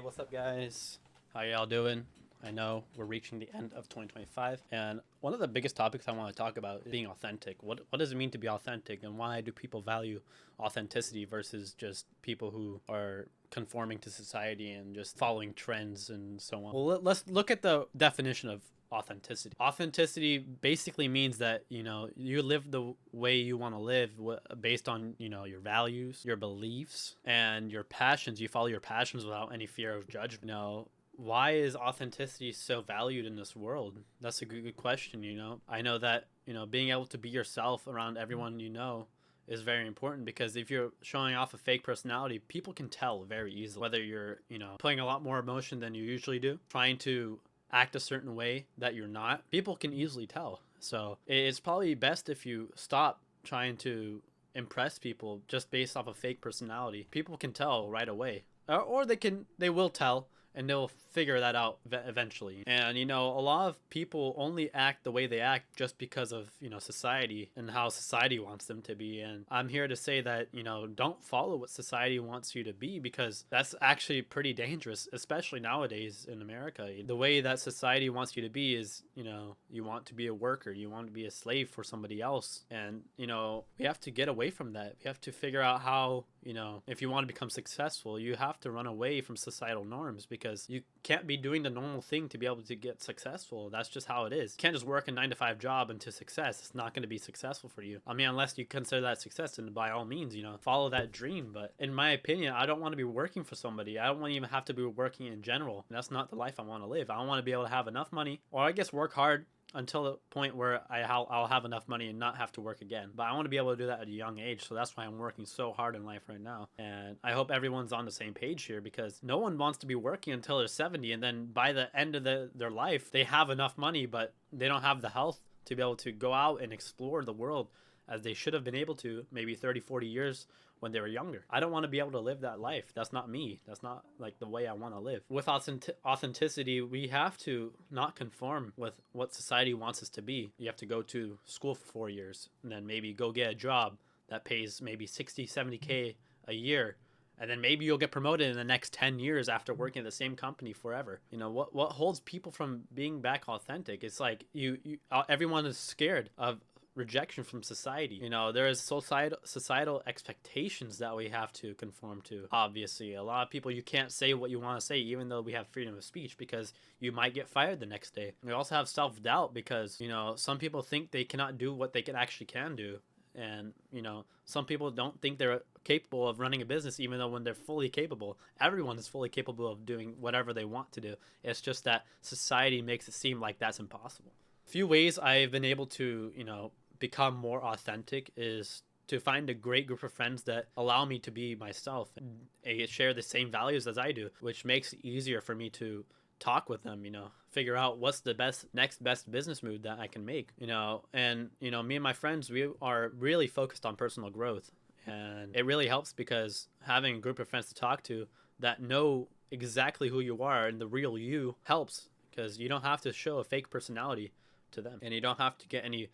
What's up, guys? How y'all doing? I know we're reaching the end of 2025, and one of the biggest topics I want to talk about is being authentic. What does it mean to be authentic, and why do people value authenticity versus just people who are conforming to society and just following trends and so on? Well, let's look at the definition of authenticity. Authenticity basically means that you live the way you want to live based on your values, your beliefs, and your passions. You follow your passions without any fear of judgment. Why is authenticity so valued in this world? That's a good question. I know that being able to be yourself around everyone is very important, because if you're showing off a fake personality, people can tell very easily whether you're putting a lot more emotion than you usually do, trying to act a certain way that you're not. People can easily tell. So it's probably best if you stop trying to impress people just based off a fake personality. People can tell right away, or they will tell, and they'll figure that out eventually. And a lot of people only act the way they act just because of society and how society wants them to be. And I'm here to say that don't follow what society wants you to be, because that's actually pretty dangerous, especially nowadays in America. The way that society wants you to be is you want to be a worker, you want to be a slave for somebody else. And we have to get away from that. We have to figure out how, if you want to become successful, you have to run away from societal norms, because you can't be doing the normal thing to be able to get successful. That's just how it is. You can't just work a 9-to-5 job into success. It's not going to be successful for you. I mean, unless you consider that success, and by all means, follow that dream. But in my opinion, I don't want to be working for somebody. I don't want to even have to be working in general. That's not the life I want to live. I want to be able to have enough money, or I guess work hard until the point where I'll have enough money and not have to work again. But I want to be able to do that at a young age, so that's why I'm working so hard in life right now. And I hope everyone's on the same page here, because no one wants to be working until they're 70, and then by the end of their life, they have enough money, but they don't have the health to be able to go out and explore the world as they should have been able to maybe 30, 40 years when they were younger. I don't want to be able to live that life. That's not me. That's not like the way I want to live. With authenticity, we have to not conform with what society wants us to be. You have to go to school for 4 years, and then maybe go get a job that pays maybe 60, 70K a year. And then maybe you'll get promoted in the next 10 years after working at the same company forever. What holds people from being back authentic? It's like everyone is scared of rejection from society. There is societal expectations that we have to conform to. Obviously, a lot of people, you can't say what you want to say, even though we have freedom of speech, because you might get fired the next day. We also have self-doubt, because some people think they cannot do what they can do. And some people don't think they're capable of running a business, even though when they're fully capable. Everyone is fully capable of doing whatever they want to do. It's just that society makes it seem like that's impossible. A few ways I've been able to become more authentic is to find a great group of friends that allow me to be myself and share the same values as I do, which makes it easier for me to talk with them, figure out what's the next best business move that I can make, and me and my friends, we are really focused on personal growth. And it really helps, because having a group of friends to talk to that know exactly who you are and the real you helps, because you don't have to show a fake personality to them, and you don't have to get any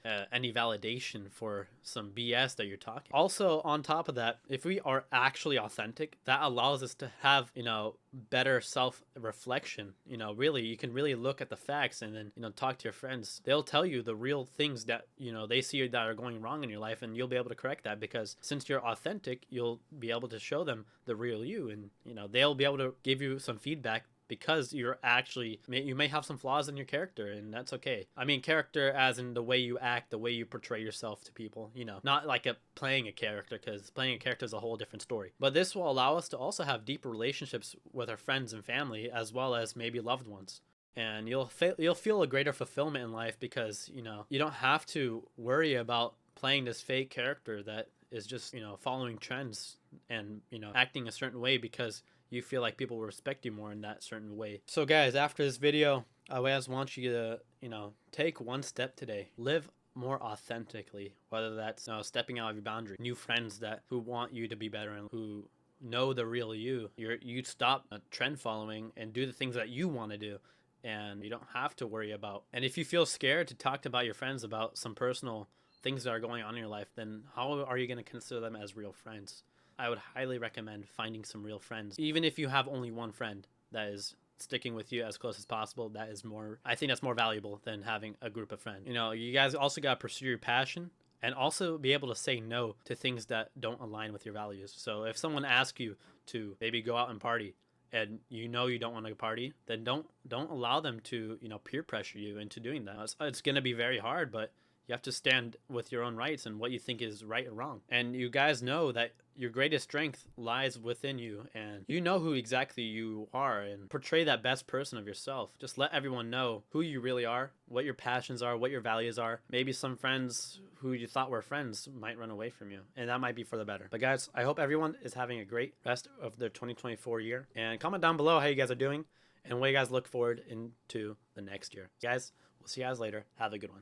validation for some BS that you're talking. Also, on top of that, if we are actually authentic, that allows us to have better self-reflection. Really, you can really look at the facts, and then talk to your friends. They'll tell you the real things that they see that are going wrong in your life, and you'll be able to correct that, because since you're authentic, you'll be able to show them the real you, and they'll be able to give you some feedback, because you may have some flaws in your character, and that's okay. I mean, character as in the way you act, the way you portray yourself to people, not like playing a character, because playing a character is a whole different story. But this will allow us to also have deeper relationships with our friends and family, as well as maybe loved ones. And you'll feel a greater fulfillment in life, because you don't have to worry about playing this fake character that is just following trends and acting a certain way, because you feel like people will respect you more in that certain way. So guys, after this video, I just want you to take one step today. Live more authentically, whether that's stepping out of your boundary. New friends who want you to be better and who know the real you. You stop trend following and do the things that you want to do, and you don't have to worry about. And if you feel scared to talk about your friends about some personal things that are going on in your life, then how are you going to consider them as real friends? I would highly recommend finding some real friends. Even if you have only one friend, that is sticking with you as close as possible. That is more, I think that's more valuable than having a group of friends. You know, you guys also got to pursue your passion and also be able to say no to things that don't align with your values. So if someone asks you to maybe go out and party, and you know you don't want to party, then don't allow them to, you know, peer pressure you into doing that. It's going to be very hard, but you have to stand with your own rights and what you think is right or wrong. And you guys know that your greatest strength lies within you, and you know who exactly you are, and portray that best person of yourself. Just let everyone know who you really are, what your passions are, what your values are. Maybe some friends who you thought were friends might run away from you, and that might be for the better. But guys, I hope everyone is having a great rest of their 2024 year, and comment down below how you guys are doing and what you guys look forward into the next year. Guys, we'll see you guys later. Have a good one.